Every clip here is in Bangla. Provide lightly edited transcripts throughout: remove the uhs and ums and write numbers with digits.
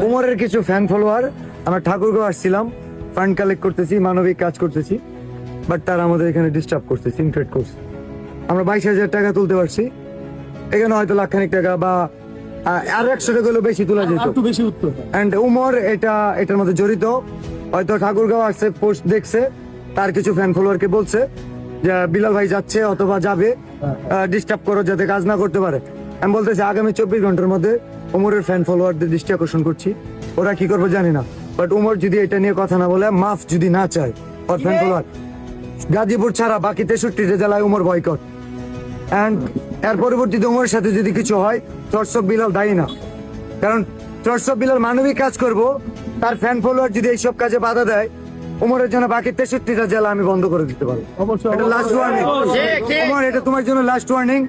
উমরের কিছু ফ্যান ফলোয়ার, আমরা ঠাকুরগাঁও আসছিলাম, ফান্ড কালেক্ট করতেছি, মানবিক কাজ করতেছি, বাট তারা আমাদের এখানে ডিস্টার্ব করছে, ইনক্রেট করছে। আমরা 22,000 টাকা তুলতে পারছি, এখানে হয়তো লাখখানিক টাকা বা আর 100 টাকা হলেও বেশি তোলা যেত। একটু বেশি উত্তর। এন্ড উমর এটার মধ্যে জড়িত, হয়তো ঠাকুরগাঁও আসছে, পোস্ট দেখছে, তার কিছু ফ্যান ফলোয়ারকে বলছে যে বিলাল ভাই যাচ্ছে অথবা যাবে, ডিস্টার্ব করো যাতে কাজ না করতে পারে। আমি বলতেছি আগামী 24 ঘন্টার মধ্যে উমরের ফ্যান ফলোয়ারদের দৃষ্টি আকর্ষণ করছি, ওরা কি করবে জানি না, বাট উমর যদি এটা নিয়ে কথা না বলে, মাফ যদি না চায় ওর ফ্যান ফলোয়ার, গাজীপুর ছাড়া বাকি 63 জেলায় উমর বয়কট। এন্ড এর পরবর্তীতে উমরের সাথে যদি কিছু হয়, চর্চক বিলাল দায়ী না, কারণ চর্চক বিলাল মানবিক কাজ করব, তার ফ্যান ফলোয়ার যদি এইসব কাজে বাধা দেয়, উমরের জন্য বাকি 63টা জেলা আমি বন্ধ করে দিতে পারবো। অবশ্যই। এটা লাস্ট ওয়ার্নিং উমর, এটা তোমার জন্য লাস্ট ওয়ার্নিং।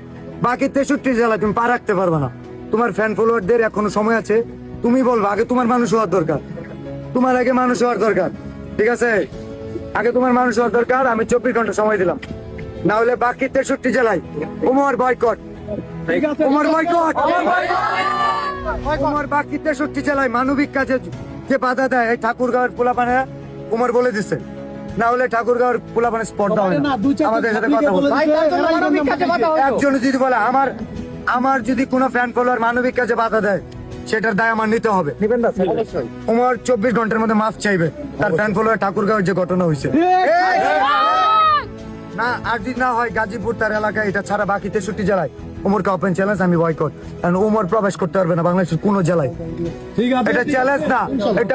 বাকি 63 জেলা তুমি পা রাখতে পারবে না। তোমার ফ্যান ফলোয়ারদের এখনো সময় আছে, তুমি বলবো, আগে তোমার মানুষ হওয়ার দরকার, তোমার আগে মানুষ হওয়ার দরকার, ঠিক আছে? আগে তোমার মানুষ হওয়ার দরকার। আমি 24 ঘন্টা সময় দিলাম, না হলে বাকি 63 জেলায় উমর বয়কট, ঠিক আছে। উমর বয়কট, উমর বাকি 63 জেলায় মানবিক কাজে যে বাধা দেয়, এই ঠাকুরগাঁওয়ের পোলাপানে উমর বলে দিচ্ছে, না হলে ঠাকুরগাঁওয়ের পোলাপানে স্পর্ধা হয় না না, দুই চারটে আমাদের সাথে ছাত্রীকে কথা বলে বলতে। দিতে, একজন যদি বলে আমার যদি কোনো ফ্যান ফলোয়ার মানবিক কাজে বাধা দেয়, সেটার দায় আমার নিতে হবে। উমর 24 ঘন্টার মধ্যে মাফ চাইবে, তার ফ্যান ফলোয়ার ঠাকুরগাঁওয়ের যে ঘটনা হয়েছে না, আর যদি না হয় গাজীপুর তার এলাকায়, এটা ছাড়া বাকি 63 জেলায় উমরকে ওপেন চ্যালেঞ্জ, আমি বয়কট। কারণ উমর প্রবেশ করতে পারবে না বাংলাদেশের কোনো জেলায়, ঠিক আছে। এটা চ্যালেঞ্জ না, এটা